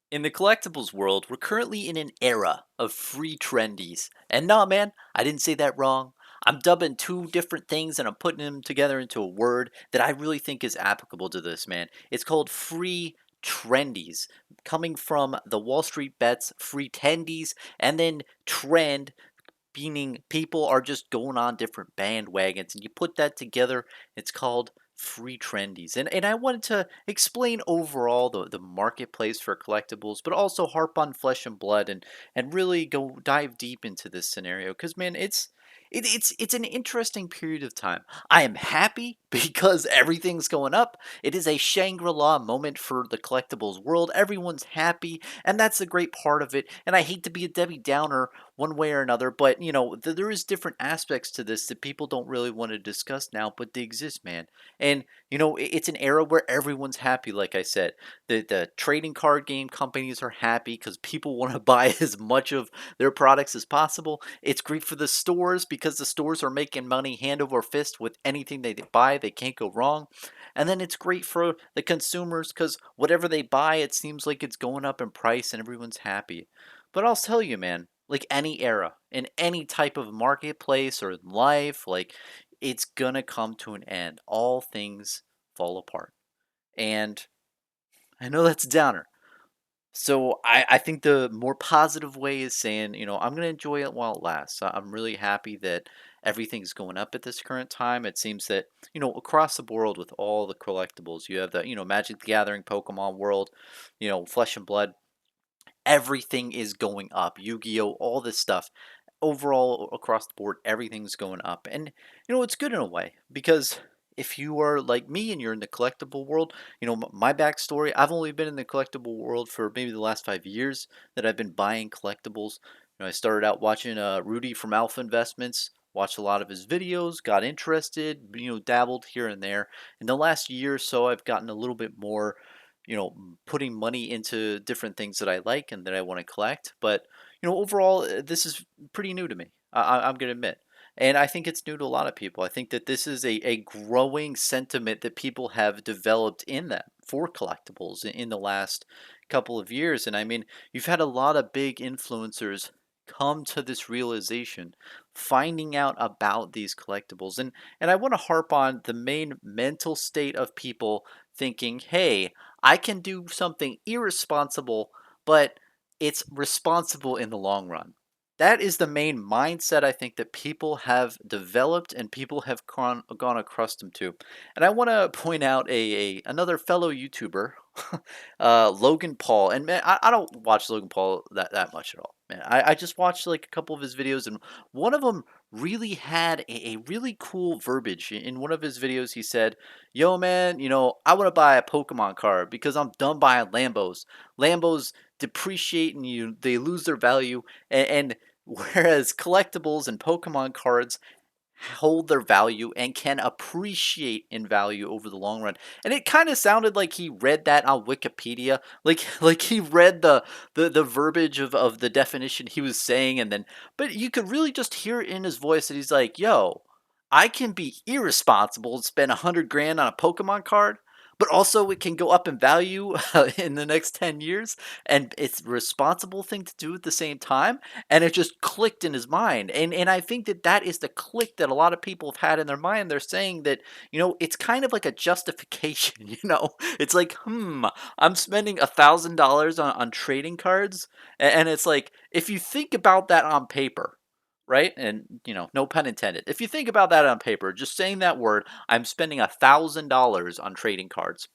In the collectibles world, we're currently in an era of free trendies. And nah, man, I didn't say that wrong. I'm dubbing two different things and I'm putting them together into a word that I really think is applicable to this, man. It's called free trendies, coming from the Wall Street bets, free tendies, and then trend, meaning people are just going on different bandwagons, and you put that together, it's called free trendies. And I wanted to explain overall the marketplace for collectibles, but also harp on flesh and blood and really go dive deep into this scenario because man, it's an interesting period of time. I am happy because everything's going up. It is a Shangri-La moment for the collectibles world. Everyone's happy, and that's the great part of it. And I hate to be a Debbie Downer one way or another, but there is different aspects to this that people don't really want to discuss now, but they exist, man. And it's an era where everyone's happy. Like I said, the trading card game companies are happy because people want to buy as much of their products as possible. It's great for the stores because the stores are making money hand over fist with anything they buy. They can't go wrong. And then it's great for the consumers because whatever they buy, it seems like it's going up in price and everyone's happy. But I'll tell you, man, like any era, in any type of marketplace or in life, like it's gonna come to an end. All things fall apart. And I know that's a downer. So I think the more positive way is saying, I'm gonna enjoy it while it lasts. I'm really happy that everything's going up at this current time. It seems that, across the world with all the collectibles, you have the, Magic the Gathering, Pokemon world, Flesh and Blood, everything is going up. Yu-Gi-Oh, all this stuff. Overall, across the board, everything's going up. And, it's good in a way because if you are like me and you're in the collectible world, my backstory, I've only been in the collectible world for maybe the last 5 years that I've been buying collectibles. I started out watching Rudy from Alpha Investments, watched a lot of his videos, got interested, dabbled here and there. In the last year or so, I've gotten a little bit more putting money into different things that I like and that I want to collect. But overall, this is pretty new to me. I'm going to admit. And I think it's new to a lot of people. I think that this is a growing sentiment that people have developed in them for collectibles in the last couple of years. And I mean, you've had a lot of big influencers come to this realization, finding out about these collectibles. And I want to harp on the main mental state of people thinking, hey, I can do something irresponsible, but it's responsible in the long run. That is the main mindset I think that people have developed and people have gone accustomed to. And I want to point out another fellow YouTuber, Logan Paul. And man, I don't watch Logan Paul that much at all. Man, I just watched like a couple of his videos, and one of them really had a really cool verbiage. In one of his videos, he said, yo man, I want to buy a Pokemon card because I'm done buying Lambos. Lambos depreciate and they lose their value, and whereas collectibles and Pokemon cards hold their value and can appreciate in value over the long run. And it kind of sounded like he read that on Wikipedia, like he read the verbiage of the definition he was saying, and then but you could really just hear it in his voice that he's like, "Yo, I can be irresponsible and spend 100 grand on a Pokemon card." But also, it can go up in value in the next 10 years, and it's a responsible thing to do at the same time. And it just clicked in his mind, and I think that that is the click that a lot of people have had in their mind. They're saying that it's kind of like a justification. It's like, I'm spending $1,000 on trading cards, and it's like, if you think about that on paper, right? And no pun intended, if you think about that on paper, just saying that word, I'm spending $1,000 on trading cards,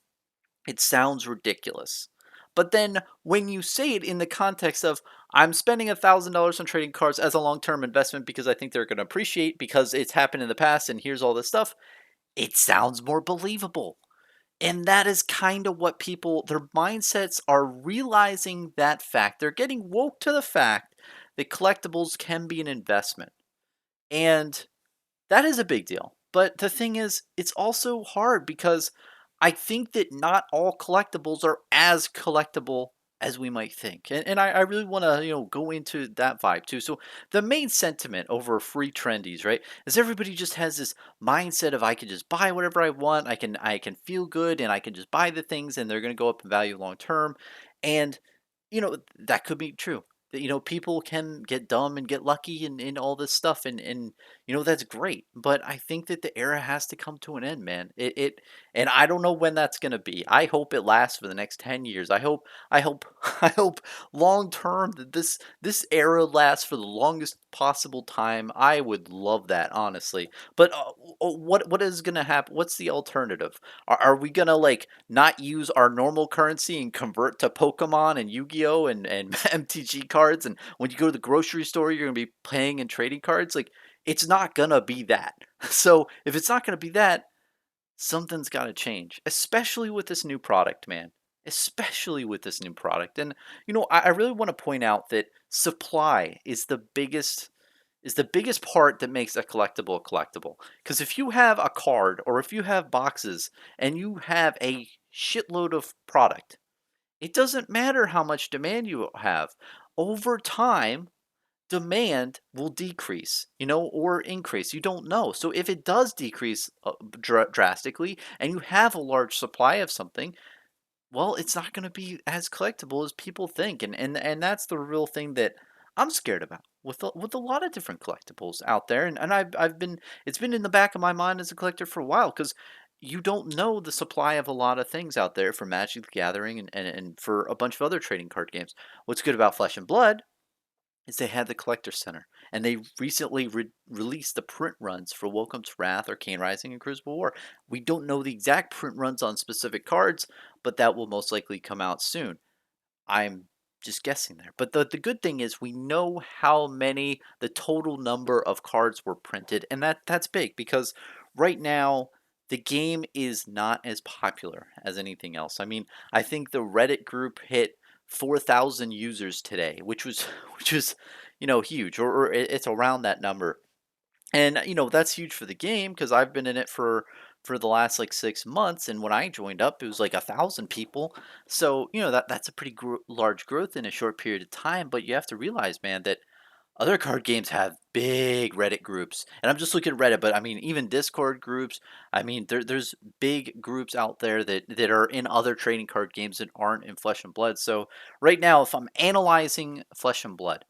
it sounds ridiculous. But then when you say it in the context of, I'm spending $1,000 on trading cards as a long term investment because I think they're going to appreciate because it's happened in the past and here's all this stuff, it sounds more believable. And that is kind of what people, their mindsets are realizing that fact. They're getting woke to the fact that collectibles can be an investment. And that is a big deal. But the thing is, it's also hard because I think that not all collectibles are as collectible as we might think. And I really want to, go into that vibe too. So the main sentiment over free trendies, right, is everybody just has this mindset of I can just buy whatever I want. I can feel good and I can just buy the things and they're gonna go up in value long term. And That could be true. People can get dumb and get lucky and all this stuff, and that's great. But I think that the era has to come to an end, man. And I don't know when that's gonna be. I hope it lasts for the next 10 years. I hope, I hope long term that this era lasts for the longest possible time. I would love that, honestly. But what is gonna happen? What's the alternative? Are we gonna like not use our normal currency and convert to Pokemon and Yu-Gi-Oh and MTG cards, and when you go to the grocery store you're gonna be paying and trading cards? Like, it's not gonna be that. So if it's not gonna be that, something's gotta change. Especially with this new product, man. Especially with this new product. And I really want to point out that supply is the biggest part that makes a collectible. Because if you have a card or if you have boxes and you have a shitload of product, it doesn't matter how much demand you have. Over time, demand will decrease, or increase. You don't know. So if it does decrease drastically and you have a large supply of something, well, it's not going to be as collectible as people think, and that's the real thing that I'm scared about with a lot of different collectibles out there, and I've been it's been in the back of my mind as a collector for a while because you don't know the supply of a lot of things out there for Magic the Gathering and for a bunch of other trading card games. What's good about Flesh and Blood is they had the collector center, and they recently released the print runs for Welcome to Wrath, Arcane Rising, and Crucible War. We don't know the exact print runs on specific cards, but that will most likely come out soon. I'm just guessing there. But the good thing is we know how many the total number of cards were printed, and that's big because right now the game is not as popular as anything else. I mean, I think the Reddit group hit 4,000 users today, which was which was huge, or it's around that number. And that's huge for the game because I've been in it for the last like 6 months, and when I joined up, it was like 1,000 people. So that's a pretty large growth in a short period of time. But you have to realize, man, that other card games have big Reddit groups, and I'm just looking at Reddit, but I mean even Discord groups. I mean there's big groups out there that are in other trading card games that aren't in Flesh and Blood. So right now, if I'm analyzing Flesh and Blood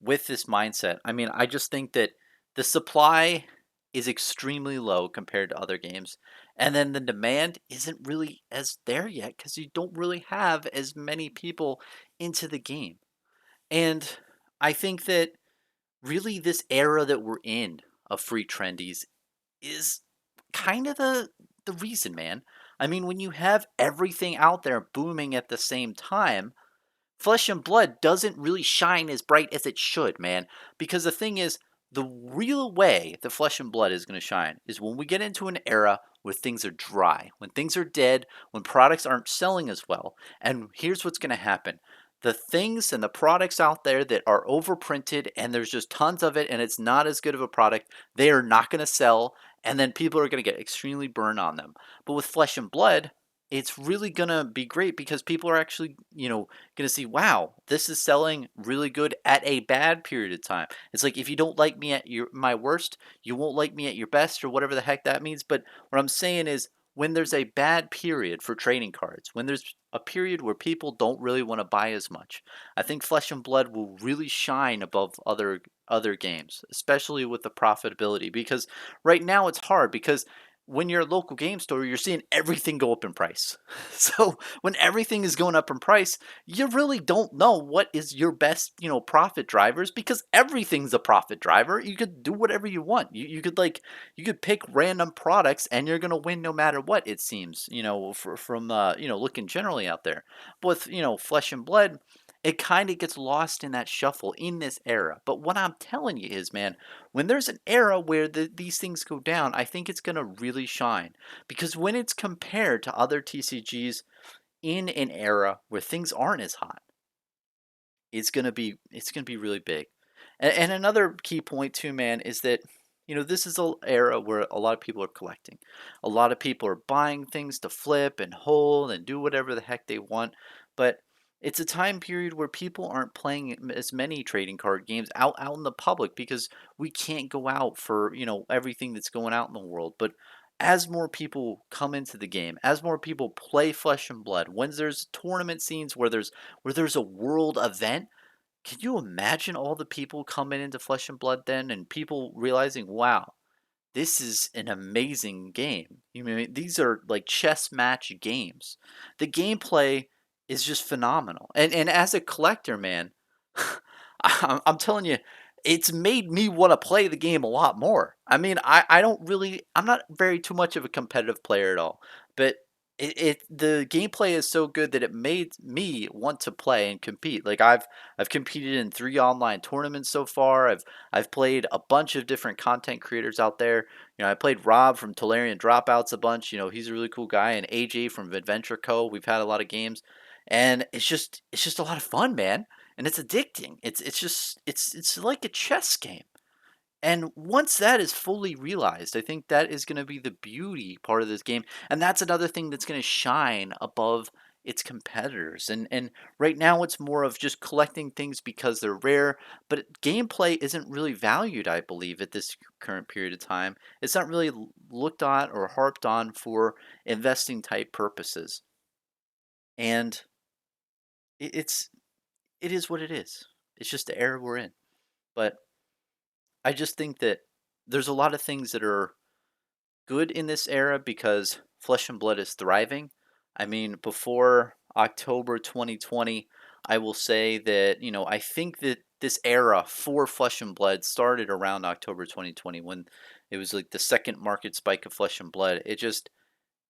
with this mindset, I mean, I just think that the supply is extremely low compared to other games. And then the demand isn't really as there yet because you don't really have as many people into the game. And I think that really this era that we're in of free trendies is kind of the reason, man. I mean, when you have everything out there booming at the same time, Flesh and Blood doesn't really shine as bright as it should, man. Because the thing is, the real way that Flesh and Blood is going to shine is when we get into an era where things are dry, when things are dead, when products aren't selling as well. And here's what's going to happen: the things and the products out there that are overprinted and there's just tons of it and it's not as good of a product, they are not going to sell. And then people are going to get extremely burned on them. But with Flesh and Blood, it's really going to be great because people are actually, going to see, wow, this is selling really good at a bad period of time. It's like if you don't like me at my worst, you won't like me at your best, or whatever the heck that means. But what I'm saying is, when there's a bad period for trading cards, when there's a period where people don't really want to buy as much, I think Flesh and Blood will really shine above other games, especially with the profitability. Because right now it's hard because when you're a local game store, you're seeing everything go up in price. So when everything is going up in price, you really don't know what is your best, profit drivers, because everything's a profit driver. You could do whatever you want. You could pick random products and you're gonna win no matter what, it seems. From looking generally out there. But with Flesh and Blood, it kind of gets lost in that shuffle in this era. But what I'm telling you is, man, when there's an era where these things go down, I think it's going to really shine. Because when it's compared to other TCGs in an era where things aren't as hot, it's gonna be really big. And another key point too, man, is that this is an era where a lot of people are collecting. A lot of people are buying things to flip and hold and do whatever the heck they want. But it's a time period where people aren't playing as many trading card games out in the public because we can't go out for everything that's going out in the world. But as more people come into the game, as more people play Flesh and Blood, when there's tournament scenes where there's a world event, can you imagine all the people coming into Flesh and Blood then and people realizing, wow, this is an amazing game. You mean these are like chess match games. The gameplay is just phenomenal. And as a collector, man, I'm telling you, it's made me want to play the game a lot more. I mean, I don't really I'm not very too much of a competitive player at all, but the gameplay is so good that it made me want to play and compete. Like I've competed in 3 online tournaments so far. I've played a bunch of different content creators out there. I played Rob from Tolarian Dropouts a bunch. He's a really cool guy, and AJ from Adventure Co. We've had a lot of games, and it's just a lot of fun, man. And it's addicting. It's like a chess game. And once that is fully realized, I think that is going to be the beauty part of this game, and that's another thing that's going to shine above its competitors. And right now it's more of just collecting things because they're rare, but gameplay isn't really valued, I believe, at this current period of time. It's not really looked at or harped on for investing type purposes. And it, it's it is what it is. It's just the era we're in. But I just think that there's a lot of things that are good in this era because Flesh and Blood is thriving. I mean, before October 2020, I will say that, I think that this era for Flesh and Blood started around October 2020 when it was like the second market spike of Flesh and Blood.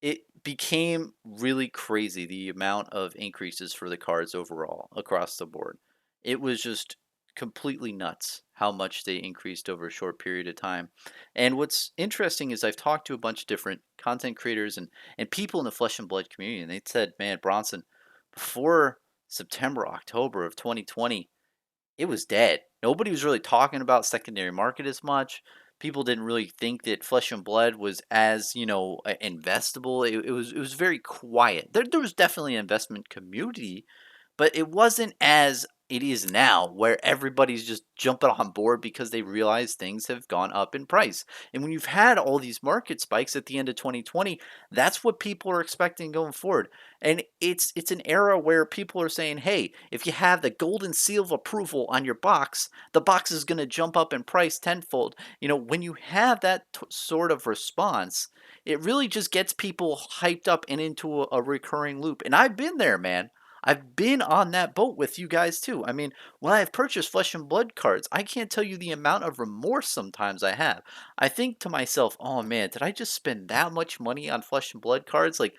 It became really crazy the amount of increases for the cards overall across the board. It was just completely nuts how much they increased over a short period of time. And what's interesting is I've talked to a bunch of different content creators and people in the Flesh and Blood community, and they said, man, Bronson, before September, October of 2020, it was dead. Nobody was really talking about secondary market as much. People didn't really think that Flesh and Blood was as investable. It was very quiet. There was definitely an investment community, but it wasn't as it is now, where everybody's just jumping on board because they realize things have gone up in price. And when you've had all these market spikes at the end of 2020, that's what people are expecting going forward. And it's an era where people are saying, hey, if you have the golden seal of approval on your box, the box is going to jump up in price tenfold. When you have that sort of response, it really just gets people hyped up and into a recurring loop. And I've been there, man. I've been on that boat with you guys too. I mean, when I've purchased Flesh and Blood cards, I can't tell you the amount of remorse sometimes I have. I think to myself, oh man, did I just spend that much money on Flesh and Blood cards? Like,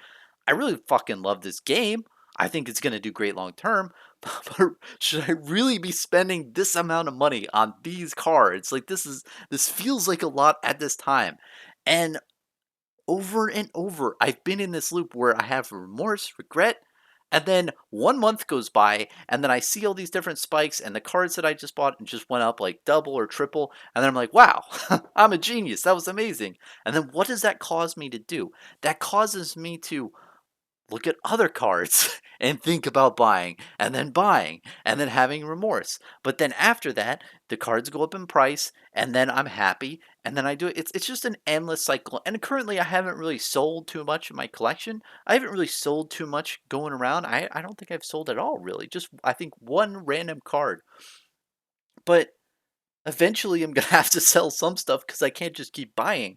I really fucking love this game. I think it's going to do great long term. But should I really be spending this amount of money on these cards? Like, this feels like a lot at this time. And over and over, I've been in this loop where I have remorse, regret, and then 1 month goes by, and then I see all these different spikes, and the cards that I just bought just went up like double or triple, and then I'm like, wow, I'm a genius. That was amazing. And then what does that cause me to do? That causes me to look at other cards and think about buying and then having remorse. But then after that, the cards go up in price and then I'm happy and then I do it. It's just an endless cycle. And currently I haven't really sold too much in my collection. I haven't really sold too much going around. I don't think I've sold at all really. Just I think one random card. But eventually I'm gonna have to sell some stuff because I can't just keep buying.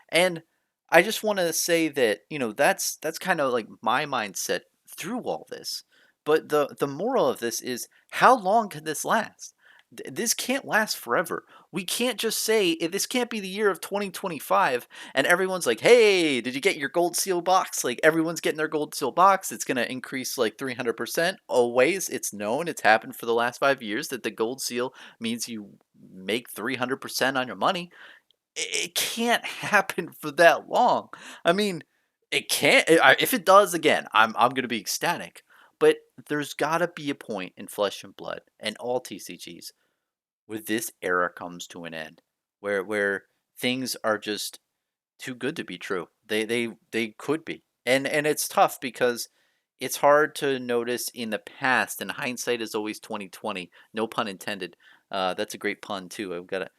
And I just want to say that that's kind of like my mindset through all this. But the moral of this is how long can this last? This can't last forever. We can't just say this can't be the year of 2025 and everyone's like, "Hey, did you get your gold seal box?" Like everyone's getting their gold seal box. It's going to increase like 300%. Always, it's known, it's happened for the last 5 years that the gold seal means you make 300% on your money. It can't happen for that long. I mean, it can't. If it does again, I'm gonna be ecstatic. But there's gotta be a point in Flesh and Blood and all TCGs where this era comes to an end, where things are just too good to be true. They could be, and it's tough because it's hard to notice in the past. And hindsight is always 2020. No pun intended. That's a great pun too. I've got it.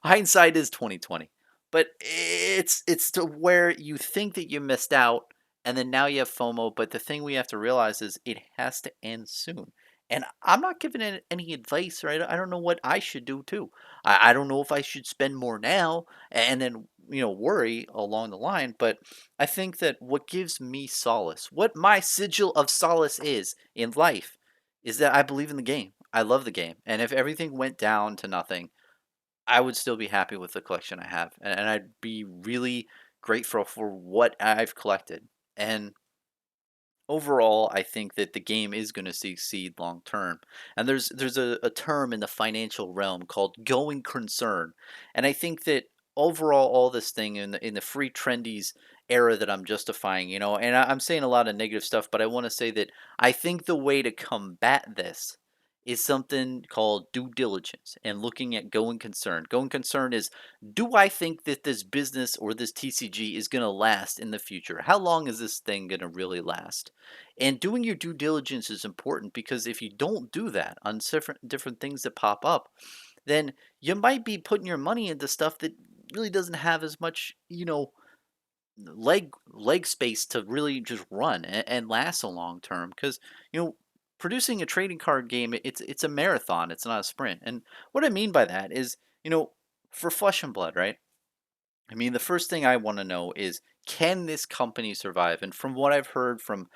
Hindsight is 2020. but it's to where you think that you missed out, and then now you have FOMO. But the thing we have to realize is it has to end soon. And I'm not giving it any advice, right? I don't know what I should do too. I don't know if I should spend more now and then worry along the line. But I think that what gives me solace, what my sigil of solace is in life, is that I believe in the game. I love the game, and if everything went down to nothing, I would still be happy with the collection I have, and I'd be really grateful for what I've collected. And overall, I think that the game is going to succeed long term. And there's a term in the financial realm called going concern. And I think that overall, all this thing in the free trendies era that I'm justifying, and I'm saying a lot of negative stuff, but I want to say that I think the way to combat this is something called due diligence and looking at going concern. Going concern is, do I think that this business or this TCG is going to last in the future? How long is this thing going to really last? And doing your due diligence is important, because if you don't do that on different things that pop up, then you might be putting your money into stuff that really doesn't have as much, leg space to really just run and last a long term. Because producing a trading card game, it's a marathon, it's not a sprint. And what I mean by that is, for Flesh and Blood, right? I mean, the first thing I want to know is, can this company survive? And from what I've heard from,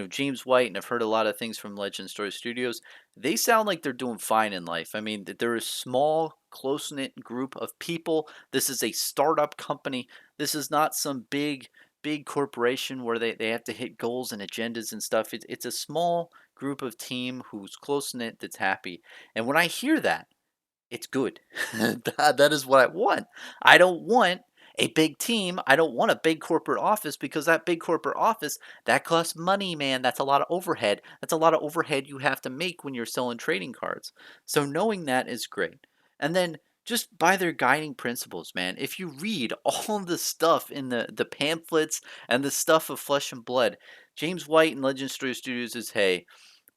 James White, and I've heard a lot of things from Legend Story Studios, they sound like they're doing fine in life. I mean, they're a small, close knit group of people. This is a startup company. This is not some big corporation where they have to hit goals and agendas and stuff. It's a small group of team who's close knit, that's happy. And when I hear that, it's good. That is what I want. I don't want a big team. I don't want a big corporate office, because that big corporate office, that costs money, man. That's a lot of overhead. That's a lot of overhead you have to make when you're selling trading cards. So knowing that is great. And then just by their guiding principles, man. If you read all the stuff in the pamphlets and the stuff of Flesh and Blood, James White and Legend Story Studios is, hey,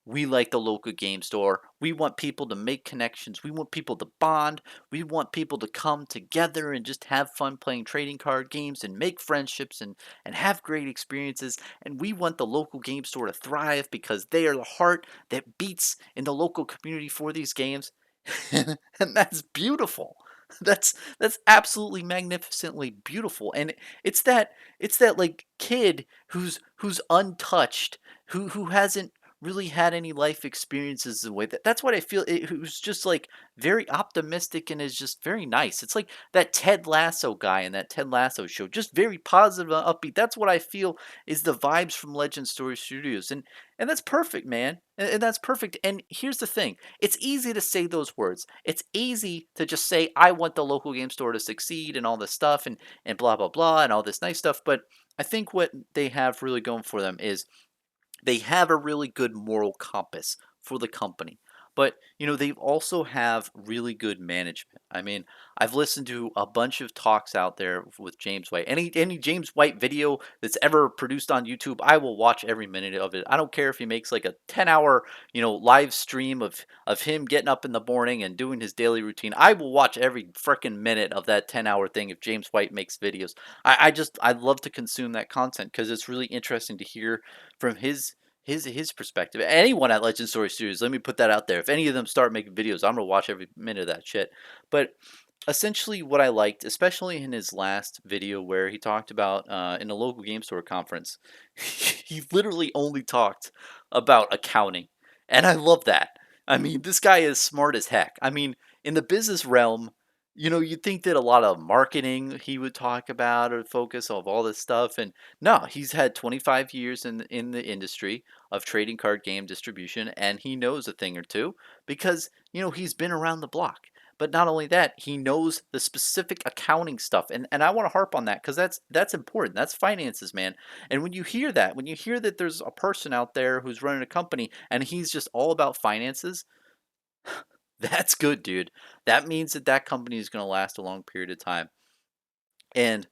we like the local game store. We want people to make connections. We want people to bond. We want people to come together and just have fun playing trading card games and make friendships and have great experiences. And we want the local game store to thrive, because they are the heart that beats in the local community for these games. And that's beautiful. That's absolutely magnificently beautiful. And it's that like kid who's untouched, who hasn't really had any life experiences the way that's what I feel. Who's just like very optimistic and is just very nice. It's like that Ted Lasso guy in that Ted Lasso show, just very positive and upbeat. That's what I feel is the vibes from Legend Story Studios. And that's perfect, man. And that's perfect. And here's the thing. It's easy to say those words. It's easy to just say, I want the local game store to succeed and all this stuff and blah blah blah and all this nice stuff. But I think what they have really going for them is they have a really good moral compass for the company. But they also have really good management. I mean, I've listened to a bunch of talks out there with James White. Any James White video that's ever produced on YouTube, I will watch every minute of it. I don't care if he makes like a 10-hour, live stream of him getting up in the morning and doing his daily routine. I will watch every freaking minute of that 10-hour thing if James White makes videos. I love to consume that content, because it's really interesting to hear from his perspective. Anyone at Legend Story Studios, let me put that out there. If any of them start making videos, I'm gonna watch every minute of that shit. But essentially, what I liked, especially in his last video where he talked about in a local game store conference, he literally only talked about accounting, and I love that. I mean, this guy is smart as heck. I mean, in the business realm, you'd think that a lot of marketing he would talk about or focus of all this stuff, and no, he's had 25 years in the industry of trading card game distribution, and he knows a thing or two, because he's been around the block. But not only that, he knows the specific accounting stuff, and I want to harp on that, because that's important. That's finances, man. And when you hear that, there's a person out there who's running a company and he's just all about finances, that's good, dude. That means that company is going to last a long period of time. And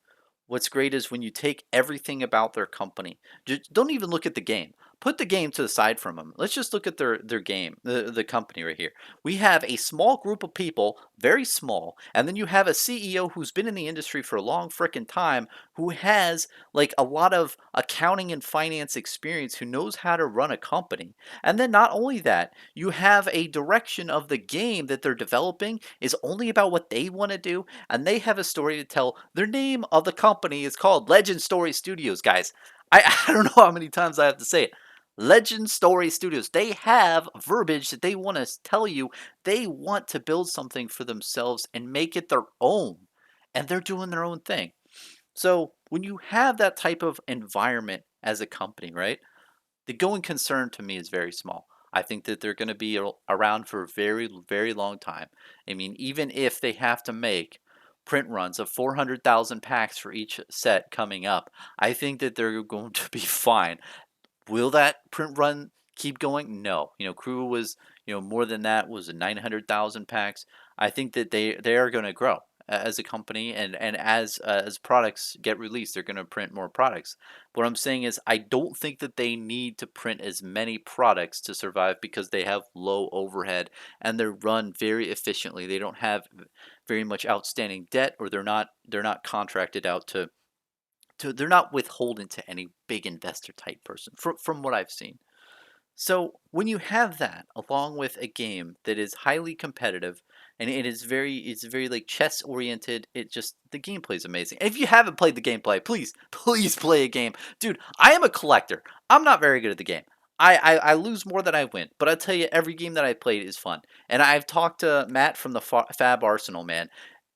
what's great is when you take everything about their company, just don't even look at the game, put the game to the side from them. Let's just look at their game, the company right here. We have a small group of people, very small, and then you have a CEO who's been in the industry for a long frickin' time, who has like a lot of accounting and finance experience, who knows how to run a company. And then not only that, you have a direction of the game that they're developing is only about what they want to do, and they have a story to tell. Their name of the company is called Legend Story Studios, guys. I don't know how many times I have to say it. Legend Story Studios. They have verbiage that they want to tell you. They want to build something for themselves and make it their own. And they're doing their own thing. So when you have that type of environment as a company, right? The going concern to me is very small. I think that they're going to be around for a very, very long time. I mean, even if they have to make print runs of 400,000 packs for each set coming up, I think that they're going to be fine. Will that print run keep going? No. Crew was, more than that, was 900,000 packs. I think that they are going to grow as a company, and as products get released, they're going to print more products. What I'm saying is I don't think that they need to print as many products to survive, because they have low overhead and they're run very efficiently. They don't have very much outstanding debt, or they're not contracted out to they're not withholding to any big investor type person from what I've seen. So when you have that along with a game that is highly competitive, and it's very like chess oriented, it just the gameplay is amazing. And if you haven't played the gameplay, please play a game. Dude, I am a collector. I'm not very good at the game. I lose more than I win, but I tell you, every game that I played is fun. And I've talked to Matt from the Fab Arsenal, man.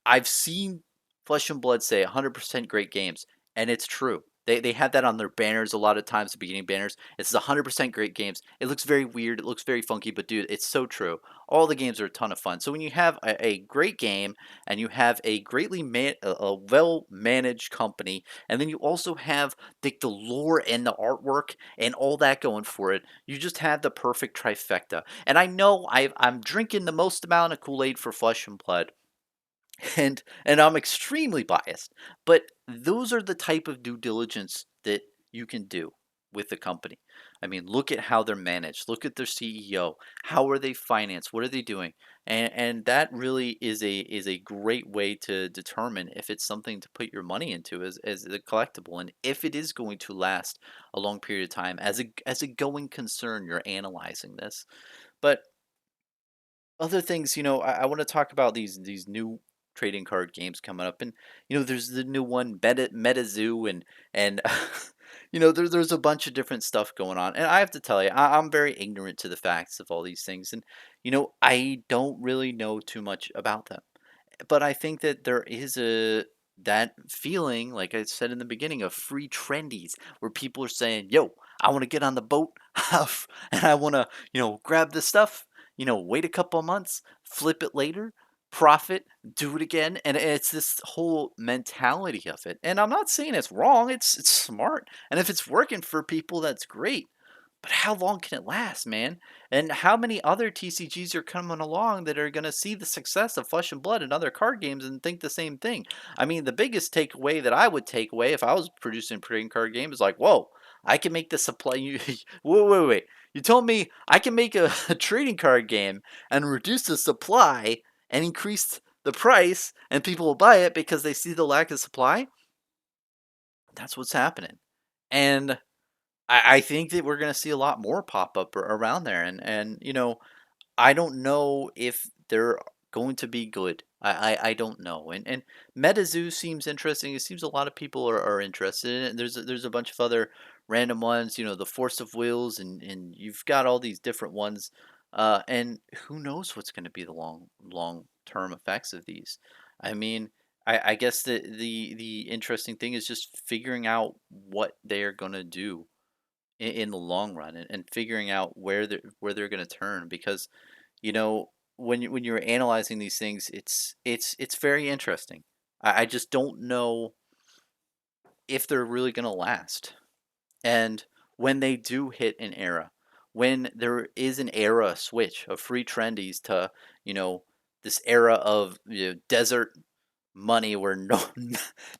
I've seen Flesh and Blood say 100% great games, and it's true. They had that on their banners a lot of times, the beginning banners. It's 100% great games. It looks very weird. It looks very funky, but dude, it's so true. All the games are a ton of fun. So when you have a great game, and you have a a well managed company, and then you also have the lore and the artwork and all that going for it, you just have the perfect trifecta. And I know I'm drinking the most amount of Kool Aid for Flesh and Blood, and I'm extremely biased, but those are the type of due diligence that you can do with the company. I mean, look at how they're managed. Look at their CEO. How are they financed? What are they doing? And that really is a great way to determine if it's something to put your money into as a collectible, and if it is going to last a long period of time. As a going concern, you're analyzing this. But other things, I want to talk about these new trading card games coming up, and there's the new one, MetaZoo, and there's a bunch of different stuff going on, and I have to tell you, I'm very ignorant to the facts of all these things, and I don't really know too much about them. But I think that there is a that feeling, like I said in the beginning, of free trendies, where people are saying, "Yo, I want to get on the boat, and I want to, grab this stuff. Wait a couple of months, flip it later, profit, do it again." And it's this whole mentality of it. And I'm not saying it's wrong. It's smart, and if it's working for people, that's great. But how long can it last, man? And how many other TCGs are coming along that are going to see the success of Flesh and Blood and other card games and think the same thing? I mean, the biggest takeaway that I would take away if I was producing a trading card game is like, whoa, I can make the supply. Wait. You told me I can make a trading card game and reduce the supply and increase the price, and people will buy it because they see the lack of supply? That's what's happening. And I think that we're gonna see a lot more pop up around there, and I don't know if they're going to be good. I don't know, and MetaZoo seems interesting. It seems a lot of people are interested in it. There's a bunch of other random ones, the Force of Wills, and you've got all these different ones, and who knows what's going to be the long term effects of these. I mean, I guess the interesting thing is just figuring out what they are going to do in the long run, and figuring out where they're going to turn, because when you're analyzing these things, it's very interesting. I just don't know if they're really going to last, and when they do hit an era, when there is an era switch of free trendies to you know this era of desert money where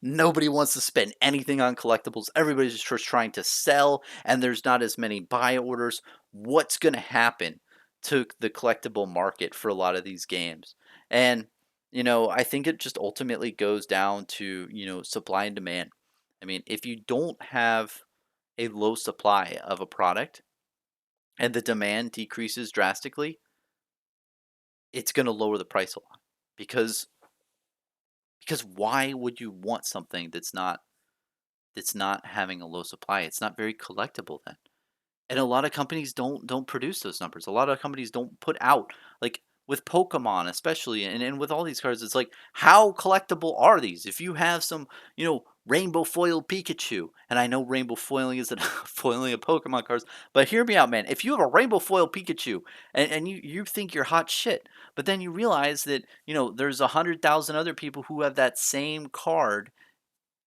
nobody wants to spend anything on collectibles. Everybody's just trying to sell, and there's not as many buy orders. What's going to happen to the collectible market for a lot of these games? And I think it just ultimately goes down to supply and demand. I mean, if you don't have a low supply of a product and the demand decreases drastically, it's going to lower the price a lot because why would you want something that's not having a low supply? It's not very collectible then. And a lot of companies don't produce those numbers. A lot of companies don't put out, like with Pokemon especially, and with all these cards, it's like, how collectible are these? If you have some, rainbow foil Pikachu, and I know rainbow foiling isn't foiling of Pokemon cards, but hear me out, man. If you have a rainbow foil Pikachu and you think you're hot shit, but then you realize that, there's 100,000 other people who have that same card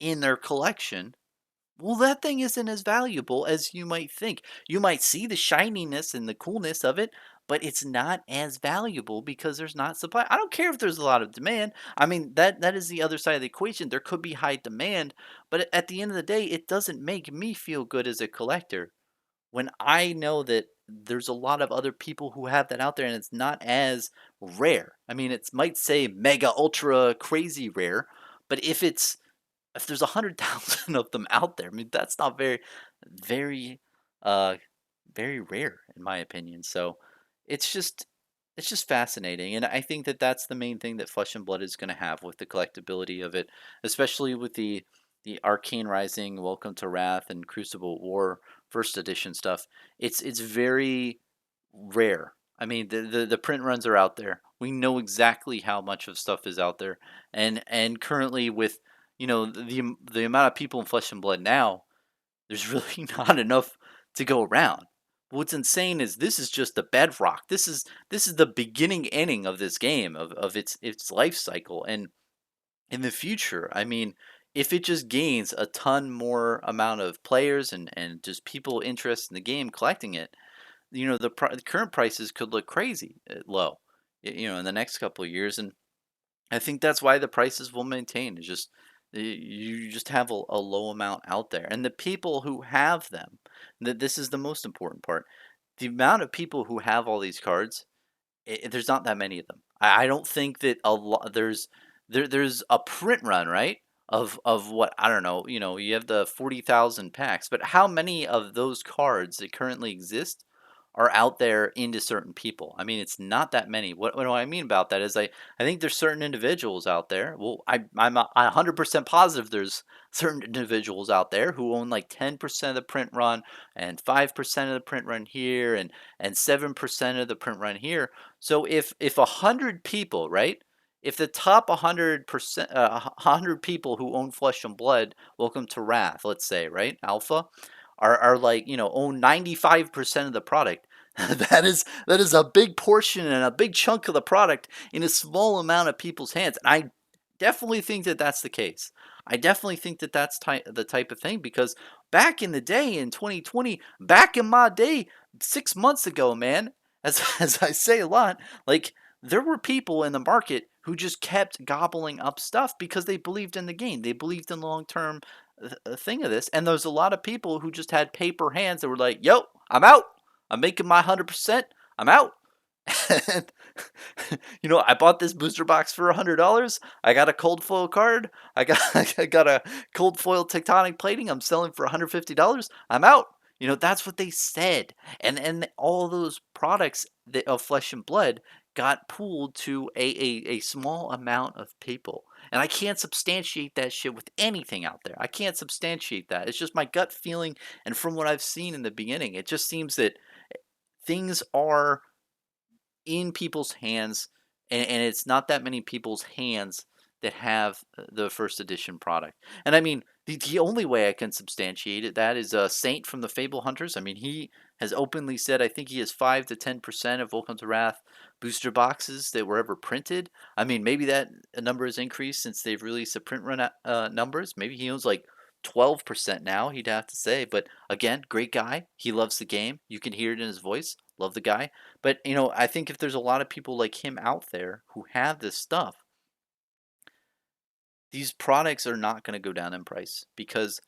in their collection, well, that thing isn't as valuable as you might think. You might see the shininess and the coolness of it, but it's not as valuable because there's not supply. I don't care if there's a lot of demand. I mean, that is the other side of the equation. There could be high demand, but at the end of the day, it doesn't make me feel good as a collector when I know that there's a lot of other people who have that out there and it's not as rare. I mean, it might say mega ultra crazy rare, but if there's 100,000 of them out there, I mean, that's not very, uh, very rare in my opinion. So it's just it's just fascinating, and I think that that's the main thing that Flesh and Blood is going to have with the collectability of it, especially with the Arcane Rising, Welcome to Wrath, and Crucible War first edition stuff. It's very rare. I mean, the print runs are out there. We know exactly how much of stuff is out there, and currently with the amount of people in Flesh and Blood now, there's really not enough to go around. What's insane is this is just the bedrock. This is the beginning inning of this game of its life cycle, and in the future, I mean, if it just gains a ton more amount of players and just people interested in the game collecting it, the current prices could look crazy low, in the next couple of years, and I think that's why the prices will maintain. It's just you just have a low amount out there, and the people who have them, that this is the most important part. The amount of people who have all these cards, there's not that many of them. I don't think that a lot. There's a print run, right? Of what, I don't know. You have the 40,000 packs, but how many of those cards that currently exist are out there into certain people? I mean, it's not that many. What do I mean about that is I think there's certain individuals out there. Well, I'm 100% positive there's certain individuals out there who own like 10% of the print run and 5% of the print run here and 7% of the print run here. So if 100 people, right? If the top 100%, 100 people who own Flesh and Blood, Welcome to Wrath, let's say, right, Alpha, are like, own 95% of the product. That is a big portion and a big chunk of the product in a small amount of people's hands. And I definitely think that that's the case. I definitely think that that's the type of thing, because back in the day in 2020, back in my day, 6 months ago, man, as I say a lot, like, there were people in the market who just kept gobbling up stuff because they believed in the game. They believed in long term thing of this, and there's a lot of people who just had paper hands that were like, "Yo, I'm out. I'm making my 100%. I'm out." And, I bought this booster box for $100. I got a cold foil card. I got I got a cold foil tectonic plating. I'm selling for $150. I'm out. That's what they said, and all those products of Flesh and Blood got pooled to a small amount of people. And I can't substantiate that shit with anything out there. I can't substantiate that. It's just my gut feeling, and from what I've seen in the beginning, it just seems that things are in people's hands, and it's not that many people's hands that have the first edition product. And I mean, the only way I can substantiate it that is Saint from the Fable Hunters. I mean, he has openly said I think he has 5 to 10% of Welcome to Wrath booster boxes that were ever printed. I mean, maybe that number has increased since they've released the print run numbers. Maybe he owns like 12% now, he'd have to say. But again, great guy. He loves the game. You can hear it in his voice. Love the guy. But, I think if there's a lot of people like him out there who have this stuff, these products are not going to go down in price because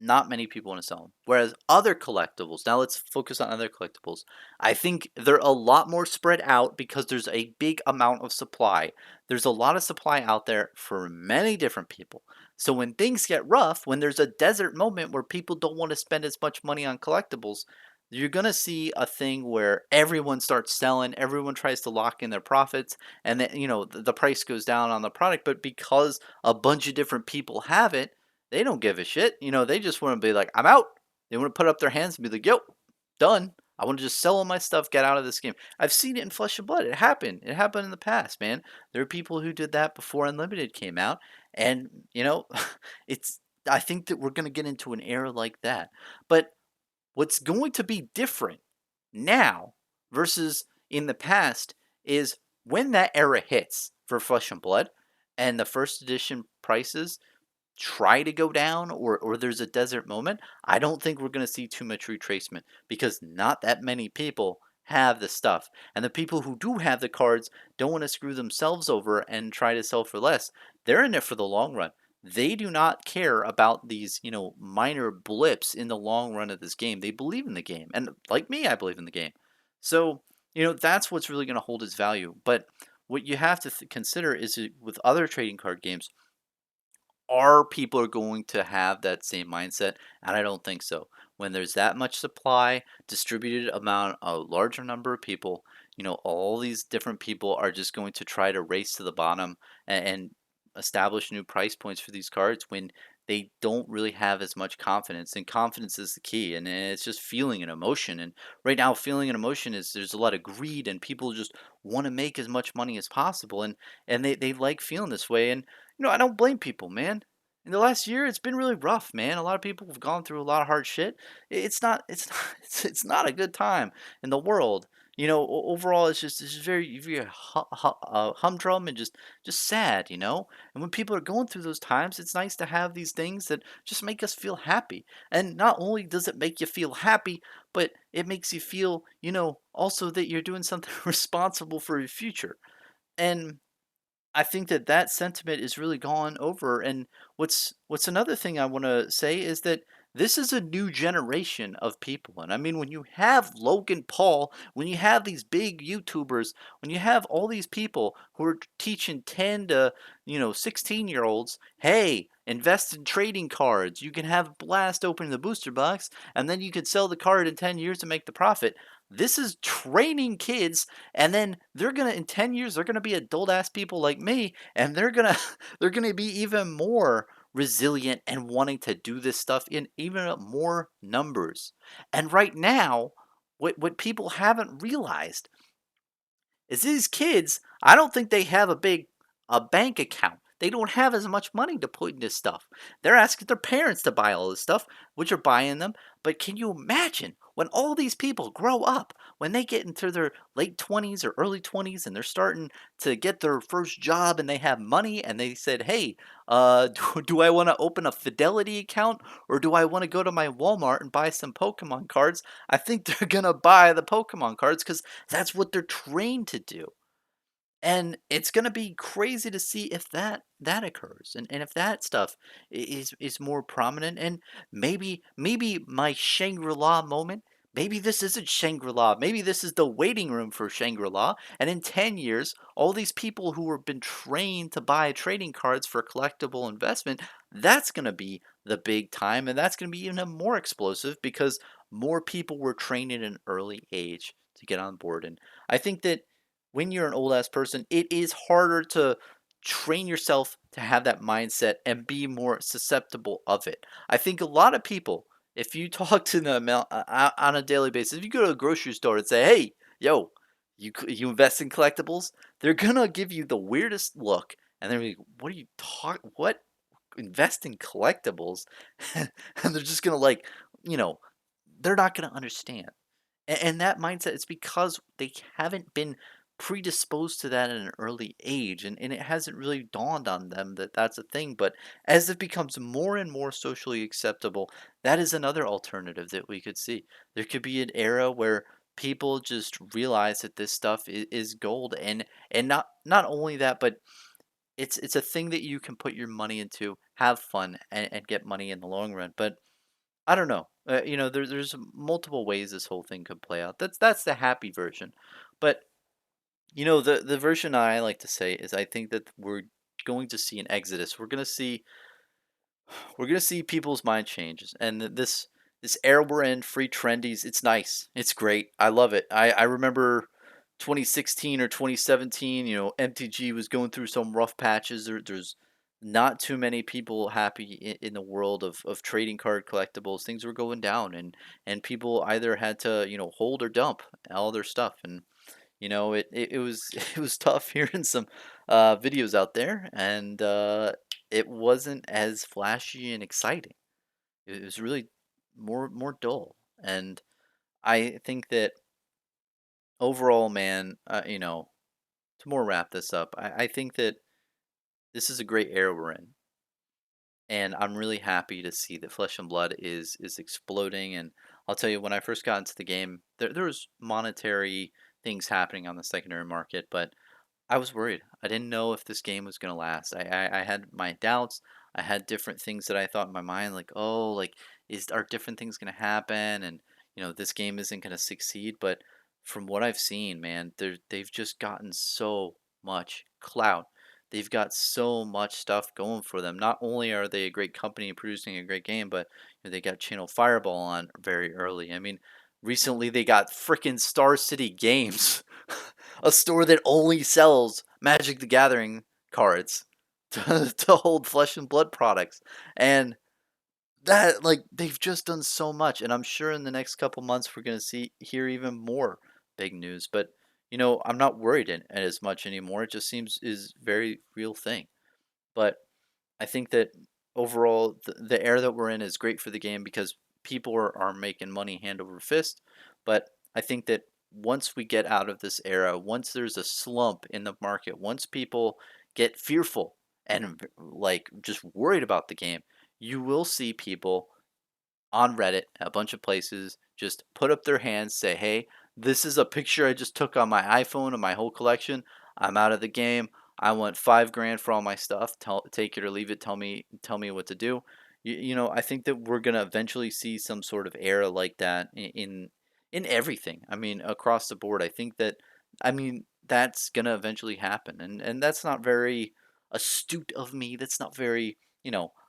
not many people want to sell them. Whereas other collectibles, now let's focus on other collectibles. I think they're a lot more spread out because there's a big amount of supply. There's a lot of supply out there for many different people. So when things get rough, when there's a desert moment where people don't want to spend as much money on collectibles, you're going to see a thing where everyone starts selling, everyone tries to lock in their profits, and then, the price goes down on the product. But because a bunch of different people have it, they don't give a shit. They just want to be like, I'm out. They want to put up their hands and be like, yo, done. I want to just sell all my stuff, get out of this game. I've seen it in Flesh and Blood. It happened. It happened in the past, man. There are people who did that before Unlimited came out. And, it's, I think that we're going to get into an era like that. But what's going to be different now versus in the past is when that era hits for Flesh and Blood and the first edition prices try to go down, or there's a desert moment, I don't think we're going to see too much retracement because not that many people have the stuff. And the people who do have the cards don't want to screw themselves over and try to sell for less. They're in it for the long run. They do not care about these, minor blips in the long run of this game. They believe in the game. And like me, I believe in the game. So, that's what's really going to hold its value. But what you have to consider is with other trading card games, are people are going to have that same mindset? And I don't think so. When there's that much supply distributed amount a larger number of people, all these different people are just going to try to race to the bottom and establish new price points for these cards when they don't really have as much confidence. And confidence is the key, and it's just feeling and emotion. And right now feeling and emotion is, there's a lot of greed and people just want to make as much money as possible, and they like feeling this way. And I don't blame people, man. In the last year, it's been really rough, man. A lot of people have gone through a lot of hard shit. It's not, it's not a good time in the world. Overall, it's just very humdrum and just sad, And when people are going through those times, it's nice to have these things that just make us feel happy. And not only does it make you feel happy, but it makes you feel, also that you're doing something responsible for your future. And I think that that sentiment is really gone over. And what's another thing I want to say is that this is a new generation of people. And I mean, when you have Logan Paul, when you have these big YouTubers, when you have all these people who are teaching 10 to 16-year-olds, hey, invest in trading cards. You can have a blast opening the booster box, and then you could sell the card in 10 years to make the profit. This is training kids, and then they're gonna in 10 years they're gonna be adult ass people like me, and they're gonna they're gonna be even more resilient and wanting to do this stuff in even more numbers. And right now, what people haven't realized is these kids, I don't think they have a bank account. They don't have as much money to put into stuff. They're asking their parents to buy all this stuff, which are buying them. But can you imagine when all these people grow up, when they get into their late 20s or early 20s and they're starting to get their first job and they have money and they said, hey, do I want to open a Fidelity account or do I want to go to my Walmart and buy some Pokemon cards? I think they're going to buy the Pokemon cards because that's what they're trained to do. And it's gonna be crazy to see if that occurs, and if that stuff is more prominent. And maybe my Shangri-La moment, maybe this isn't Shangri-La, maybe this is the waiting room for Shangri-La. And in 10 years, all these people who have been trained to buy trading cards for collectible investment, that's gonna be the big time, and that's gonna be even more explosive because more people were trained at an early age to get on board. And I think that when you're an old ass person, it is harder to train yourself to have that mindset and be more susceptible of it. I think a lot of people, if you talk to them on a daily basis, if you go to a grocery store and say, "Hey, yo, you invest in collectibles," they're gonna give you the weirdest look, and they're like, "What are you talk? What invest in collectibles?" And they're just gonna like, you know, they're not gonna understand. And that mindset is because they haven't been predisposed to that at an early age, and it hasn't really dawned on them that that's a thing. But as it becomes more and more socially acceptable, that is another alternative that we could see. There could be an era where people just realize that this stuff is gold. And not only that, but it's a thing that you can put your money into, have fun, and get money in the long run. But I don't know. There's multiple ways this whole thing could play out. That's the happy version. But the version I like to say is I think that we're going to see an exodus. We're gonna see people's mind changes, and this era we're in, free trendies. It's nice. It's great. I love it. I remember 2016 or 2017. MTG was going through some rough patches. There's not too many people happy in the world of trading card collectibles. Things were going down, and people either had to hold or dump all their stuff. And it was it was tough hearing some videos out there, and it wasn't as flashy and exciting. It was really more dull. And I think that overall, man, to more wrap this up, I think that this is a great era we're in, and I'm really happy to see that Flesh and Blood is exploding. And I'll tell you, when I first got into the game, there was monetary things happening on the secondary market, but I was worried. I didn't know if this game was gonna last. I had my doubts. I had different things that I thought in my mind, like, oh, like, are different things gonna happen, and this game isn't gonna succeed. But from what I've seen, man, they've just gotten so much clout. They've got so much stuff going for them. Not only are they a great company and producing a great game, but they got Channel Fireball on very early. I mean, recently they got frickin' Star City Games, a store that only sells Magic the Gathering cards to hold Flesh and Blood products. And that, like, they've just done so much, and I'm sure in the next couple months we're gonna hear even more big news. But I'm not worried as much anymore. It just seems is very real thing. But I think that overall, the era that we're in is great for the game because people are making money hand over fist. But I think that once we get out of this era, once there's a slump in the market, once people get fearful and like just worried about the game, you will see people on Reddit, a bunch of places, just put up their hands, say, "Hey, this is a picture I just took on my iPhone of my whole collection. I'm out of the game. I want 5 grand for all my stuff. Take it or leave it. Tell me what to do." I think that we're gonna eventually see some sort of era like that in everything. I mean, across the board. I mean, that's gonna eventually happen, and that's not very astute of me. That's not very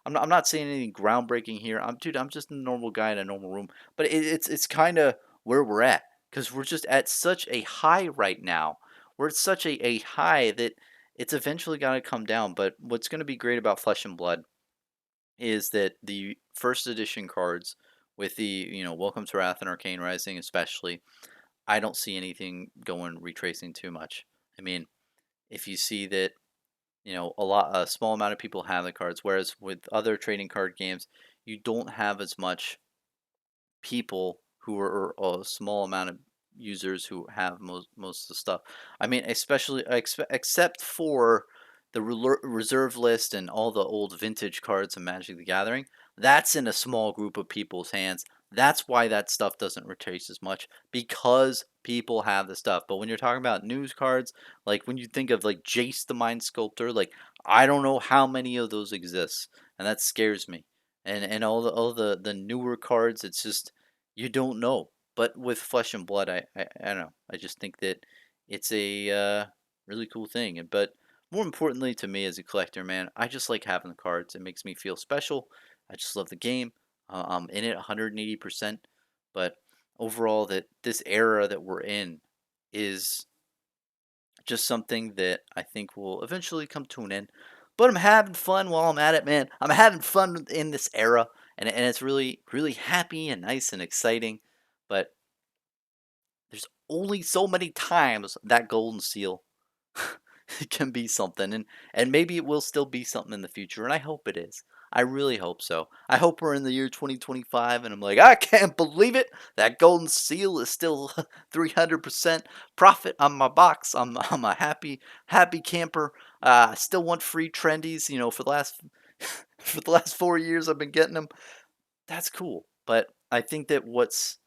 I'm not saying anything groundbreaking here. I'm just a normal guy in a normal room. But it's kind of where we're at because we're just at such a high right now. We're at such a high that it's eventually got to come down. But what's going to be great about Flesh and Blood is that the first edition cards with the Welcome to Wrath and Arcane Rising especially, I don't see anything going retracing too much. I mean, if you see that a small amount of people have the cards, whereas with other trading card games, you don't have as much people who are or a small amount of users who have most of the stuff. I mean, especially except for the reserve list and all the old vintage cards of Magic the Gathering, that's in a small group of people's hands. That's why that stuff doesn't retrace as much because people have the stuff. But when you're talking about news cards, like when you think of like Jace the Mind Sculptor, like I don't know how many of those exist, and that scares me. And all the newer cards, it's just you don't know. But with Flesh and Blood, I don't know. I just think that it's a really cool thing. But more importantly to me as a collector, man, I just like having the cards. It makes me feel special. I just love the game. I'm in it 180%. But overall, that this era that we're in is just something that I think will eventually come to an end. But I'm having fun while I'm at it, man. I'm having fun in this era, and it's really, really happy and nice and exciting. But there's only so many times that golden seal can be something, and maybe it will still be something in the future, and I hope it is. I really hope so. I hope we're in the year 2025 and I'm like, I can't believe it. That golden seal is still 300% profit on my box. I'm a happy camper. I still want free trendies, for the last for the last 4 years I've been getting them. That's cool. But I think that what's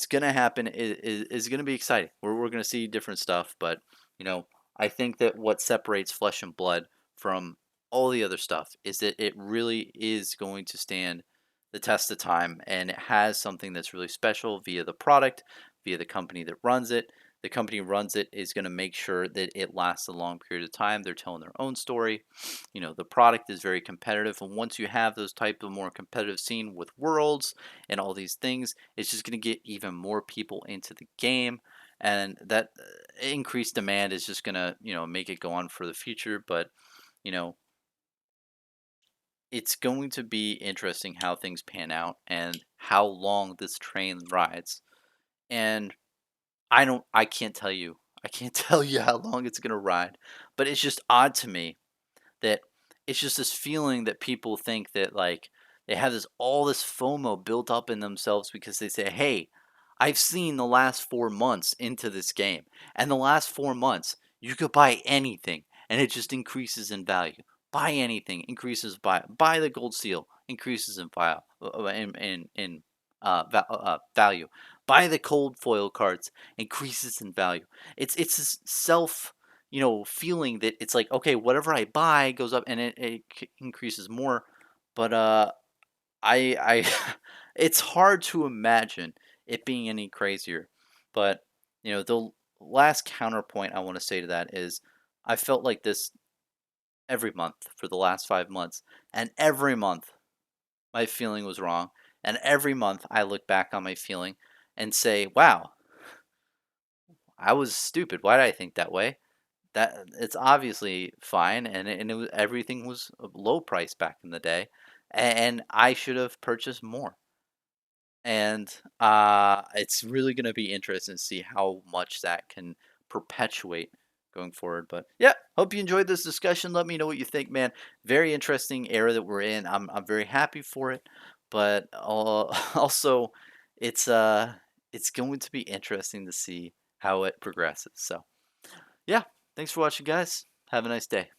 gonna happen is gonna be exciting. We're gonna see different stuff, but you know, I think that what separates Flesh and Blood from all the other stuff is that it really is going to stand the test of time, and it has something that's really special via the product, via the company that runs it. The company runs it is going to make sure that it lasts a long period of time. They're telling their own story. The product is very competitive, and once you have those type of more competitive scene with worlds and all these things, it's just going to get even more people into the game, and that increased demand is just gonna make it go on for the future. But you know it's going to be interesting how things pan out and how long this train rides. And I can't tell you, I can't tell you how long it's gonna ride, but it's just odd to me that it's just this feeling that people think that, like, they have this FOMO built up in themselves because they say, "Hey, I've seen the last 4 months into this game, and the last 4 months you could buy anything and it just increases in value. Buy anything, increases buy the gold seal, increases in value. Buy the cold foil cards, increases in value." It's this self feeling that it's like, okay, whatever I buy goes up and it increases more. But I it's hard to imagine it being any crazier. But the last counterpoint I want to say to that is I felt like this every month for the last 5 months, and every month my feeling was wrong, and every month I look back on my feeling and say, wow, I was stupid. Why did I think that way? That it's obviously fine, and it was, everything was a low price back in the day, and I should have purchased more. And it's really going to be interesting to see how much that can perpetuate going forward. But yeah, hope you enjoyed this discussion. Let me know what you think, man. Very interesting era that we're in. I'm very happy for it, but also it's uh it's going to be interesting to see how it progresses. So yeah, thanks for watching, guys. Have a nice day.